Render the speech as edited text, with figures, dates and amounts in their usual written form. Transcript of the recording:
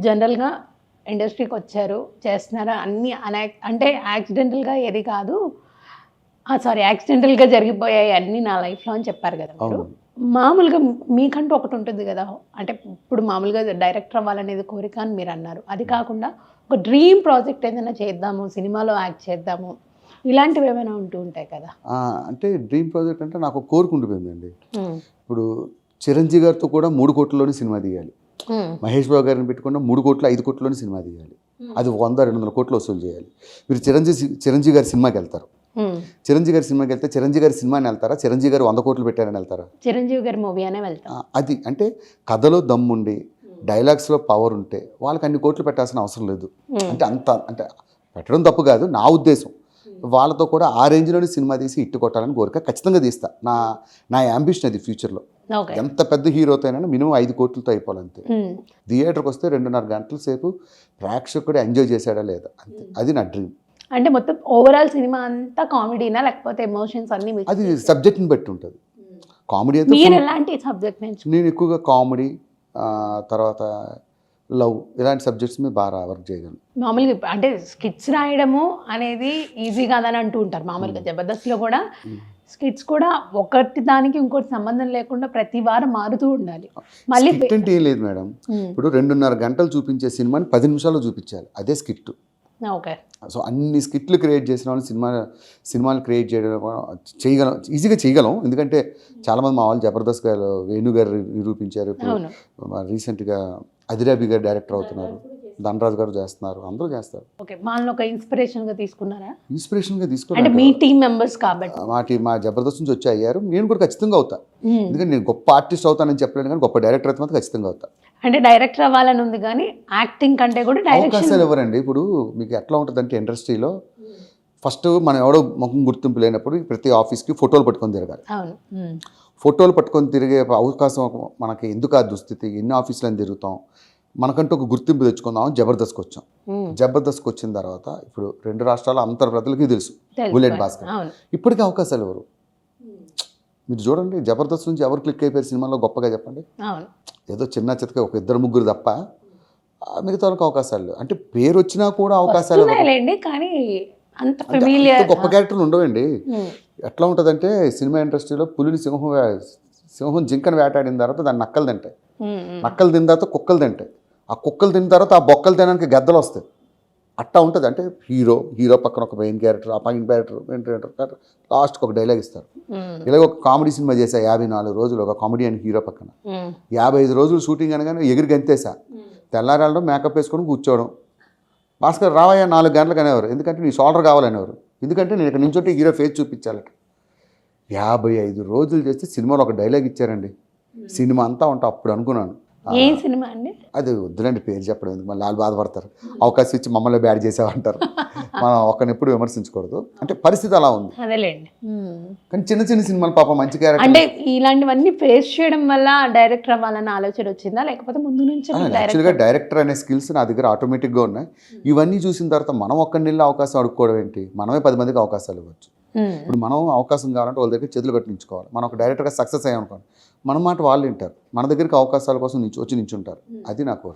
జనరల్గా ఇండస్ట్రీకి వచ్చారు, చేస్తున్నారా అన్నీ అంటే యాక్సిడెంటల్గా ఏది కాదు, సారీ యాక్సిడెంటల్గా జరిగిపోయాయి అన్నీ నా లైఫ్లో అని చెప్పారు కదా మీరు. మామూలుగా మీకంటూ ఒకటి ఉంటుంది కదా, అంటే ఇప్పుడు మామూలుగా డైరెక్టర్ అవ్వాలనేది కోరిక అని మీరు అన్నారు. అది కాకుండా ఒక డ్రీమ్ ప్రాజెక్ట్ ఏదైనా చేద్దాము, సినిమాలో యాక్ట్ చేద్దాము, ఇలాంటివి ఏమైనా ఉంటూ ఉంటాయి కదా. అంటే డ్రీమ్ ప్రాజెక్ట్ అంటే నాకు కోరిక ఉండిపోయిందండి. ఇప్పుడు చిరంజీవి గారితో కూడా 3 కోట్లలోనే సినిమా తీయాలి, మహేష్ బాబు గారిని పెట్టుకున్న 3 కోట్లు 5 కోట్లలోనే సినిమా తీయాలి, అది 100-200 కోట్లు వసూలు చేయాలి. మీరు చిరంజీవి గారి సినిమాకి వెళ్తారు, చిరంజీవి గారి సినిమాకి వెళ్తే చిరంజీవి గారి సినిమాని వెళ్తారా, చిరంజీవి గారు 100 కోట్లు పెట్టారని వెళ్తారా? చిరంజీవి గారి మూవీ అనే వెళ్తాం. అది అంటే కథలో దమ్ముండి డైలాగ్స్లో పవర్ ఉంటే వాళ్ళకి అన్ని కోట్లు పెట్టాల్సిన అవసరం లేదు. అంటే అంటే పెట్టడం తప్పు కాదు నా ఉద్దేశం. వాళ్ళతో కూడా ఆ రేంజ్లోనే సినిమా తీసి ఇట్టు కొట్టాలని కోరిక, ఖచ్చితంగా తీస్తా. నా యాంబిషన్ అది ఫ్యూచర్లో. ఎంత పెద్ద హీరోతో అయినా మినిమం 5 కోట్లతో అయిపోవాలంతే. థియేటర్కి వస్తే 2.5 గంటల సేపు ప్రేక్షకుడు ఎంజాయ్ చేశాడా లేదా అంతే, అది నా డ్రీమ్. అంటే మొత్తం ఓవరాల్ సినిమా అంతా కామెడీనా లేకపోతే ఎమోషన్స్ అన్ని? అది సబ్జెక్ట్ని బట్టి ఉంటుంది. కామెడీ అయితే మీరు ఎలాంటి సబ్జెక్ట్ నేను ఎక్కువగా కామెడీ, తర్వాత లవ్, ఇలాంటి సబ్జెక్ట్స్ మీద బాగా వర్క్ చేయగలను. మామూలుగా అంటే స్కిట్స్ రాయడము అనేది ఈజీ కాదని అంటూ ఉంటారు. మామూలుగా జబర్దస్త్లో కూడా స్కిట్స్ కూడా ఒకటి దానికి ఇంకోటి సంబంధం లేకుండా ప్రతి వారం మారుతూ ఉండాలి. మళ్ళీ అంటే ఏం లేదు మేడం, ఇప్పుడు 2.5 గంటలు చూపించే సినిమాని 10 నిమిషాల్లో చూపించాలి, అదే స్కిట్. ఓకే. సో అన్ని స్కిట్లు క్రియేట్ చేసిన వాళ్ళు సినిమాలు క్రియేట్ చేయగలం, ఈజీగా చేయగలం. ఎందుకంటే చాలామంది మా వాళ్ళు జబర్దస్త్ గారు వేణు గారు నిరూపించారు, రీసెంట్గా అదిరాబి గారు డైరెక్టర్ అవుతున్నారు, ధనరాజు గారు చేస్తున్నారు, అందరూ చేస్తారు. ఓకే, వాళ్ళని ఒక ఇన్స్పిరేషన్గా తీసుకున్నారా? ఇన్స్పిరేషన్గా అంటే మీ టీం మెంబర్స్ కాబట్టి మా జబర్దస్త్ నుంచి వచ్చి అయ్యారు. నేను కూడా ఖచ్చితంగా అవుతా, ఎందుకంటే నేను గొప్ప ఆర్టిస్ట్ అవుతానని చెప్పలేను కానీ గొప్ప డైరెక్టర్ అయితే మాత్రం ఖచ్చితంగా అవుతా. అంటే డైరెక్టర్ అవ్వాలని ఉంది కానీ యాక్టింగ్ కంటే కూడా అవకాశాలు ఎవరండి. ఇప్పుడు మీకు ఎట్లా ఉంటుందంటే ఇండస్ట్రీలో ఫస్ట్ మనం ఎవడో ముఖం గుర్తింపు లేనప్పుడు ప్రతి ఆఫీస్కి ఫోటోలు పట్టుకొని తిరగాలి. ఫోటోలు పట్టుకొని తిరిగే అవకాశం మనకి ఎందుకు? ఆ దుస్థితి, ఎన్ని ఆఫీసులను తిరుగుతాం, మనకంటూ ఒక గుర్తింపు తెచ్చుకుందాం. జబర్దస్త్కి వచ్చాం. జబర్దస్త్కి వచ్చిన తర్వాత ఇప్పుడు 2 రాష్ట్రాల అంతర్ ప్రజలకి తెలుసు బుల్లెట్ భాస్కర్. ఇప్పటికీ అవకాశాలు ఎవరు? మీరు చూడండి, జబర్దస్త్ నుంచి ఎవరు క్లిక్ అయిపోయారు సినిమాలో గొప్పగా చెప్పండి? ఏదో చిన్న చితక ఒక 2-3 తప్ప మిగతా వాళ్ళకి అవకాశాలు లేవు. అంటే పేరు వచ్చినా కూడా అవకాశాలు కానీ గొప్ప క్యారెక్టర్లు ఉండవండి. ఎట్లా ఉంటుందంటే సినిమా ఇండస్ట్రీలో పులిని సింహం జింకను వేటాడిన తర్వాత దాన్ని నక్కలు తింటాయి, నక్కలు తిన్న తర్వాత కుక్కలు తింటాయి, ఆ కుక్కలు తిన్న తర్వాత ఆ బొక్కలు తినడానికి గద్దలు వస్తాయి. అట్టా ఉంటుంది. అంటే హీరో పక్కన ఒక మెయిన్ క్యారెక్టర్, ఆ పైన క్యారెక్టర్ లాస్ట్కి ఒక డైలాగ్ ఇస్తారు. ఇలాగ ఒక కామెడీ సినిమా చేశా 54 రోజులు, ఒక కామెడీ అని హీరో పక్కన 55 రోజులు షూటింగ్ అనగానే ఎగిరి గంతేసా. తెల్లారాళ్ళలో మేకప్ వేసుకొని కూర్చోవడం, భాస్కర్ రావయ్యా 4 గంటలకు అనేవారు. ఎందుకంటే నీ షోల్డర్ కావాలనేవారు. ఎందుకంటే నేను ఇక్కడ నుంచోటి హీరో ఫేస్ చూపించాలట. 55 రోజులు చేస్తే సినిమాలో ఒక డైలాగ్ ఇచ్చారండి. సినిమా అంతా ఉంటా. అప్పుడు అనుకున్నాను, ఏం సినిమా అండి అది? వద్దులండి పేరు చెప్పడం ఎందుకు, మళ్ళీ వాళ్ళు బాధపడతారు. అవకాశం ఇచ్చి మమ్మల్ని బ్యాడ్ చేసామంటారు. మనం ఒకరిని ఎప్పుడు విమర్శించకూడదు. అంటే పరిస్థితి అలా ఉంది. కానీ చిన్న చిన్న సినిమాలు పాప మంచి క్యారెక్టర్. అంటే ఇలాంటివన్నీ ఫేస్ చేయడం వల్ల డైరెక్టర్ అవ్వాలన్న ఆలోచన వచ్చిందా లేకపోతే ముందు నుంచి? యాక్చువల్గా డైరెక్టర్ అనే స్కిల్స్ నా దగ్గర ఆటోమేటిక్గా ఉన్నాయి. ఇవన్నీ చూసిన తర్వాత మనం ఒక్కరిని అవకాశం అడుక్కోవడం ఏంటి, మనమే 10 మందికి అవకాశాలు ఇవ్వచ్చు. ఇప్పుడు మనం అవకాశం కావాలంటే వాళ్ళ దగ్గర చేతులు కట్టించుకోవాలి. మనం ఒక డైరెక్టర్గా సక్సెస్ అయ్యామనుకోండి, మన మాట వాళ్ళు వింటారు, మన దగ్గరికి అవకాశాల కోసం వచ్చి నించుంటారు. అది నా కోరిక.